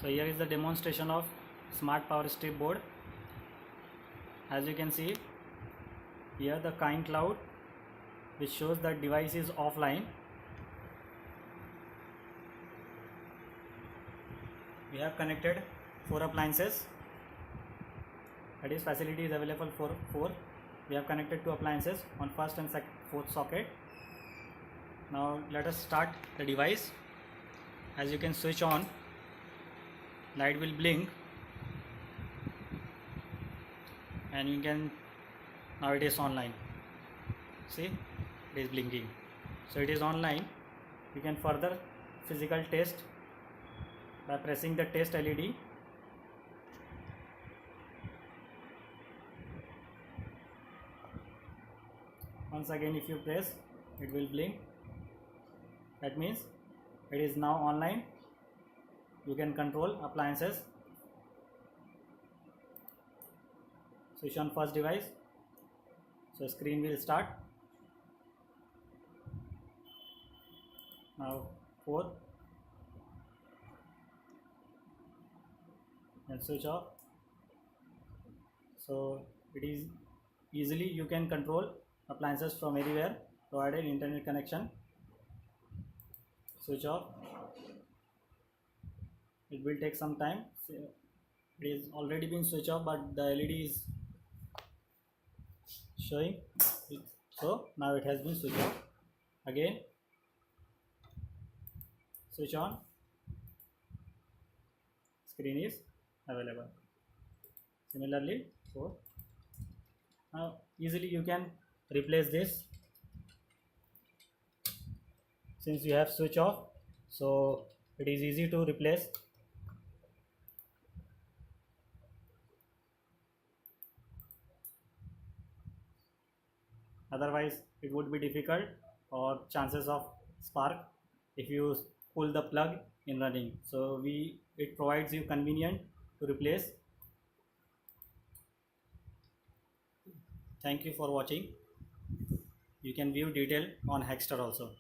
So here is the demonstration of smart power strip board. As you can see here, the Cayenne cloud which shows that device is offline. We have connected 4 appliances, that is facility is available for 4. We have connected 2 appliances on first and fourth socket. Now let us start the device. As you can switch on, light will blink and you can, now it is online. See, it is blinking. So it is online. You can further physical test by pressing the test LED. Once again if you press, it will blink. That means it is now online. You can control appliances. Switch on first device, so screen will start. Now fourth, and switch off. So it is easily you can control appliances from anywhere provided internet connection. Switch off. It will take some time. It is already been switched off, but the LED is showing it. So now it has been switched off. Again switch on, screen is available. Similarly, so now easily you can replace this. Since you have switch off, so it is easy to replace. Otherwise it would be difficult or chances of spark if you pull the plug in running. So it provides you convenient to replace. Thank you for watching. You can view detail on Hexter also.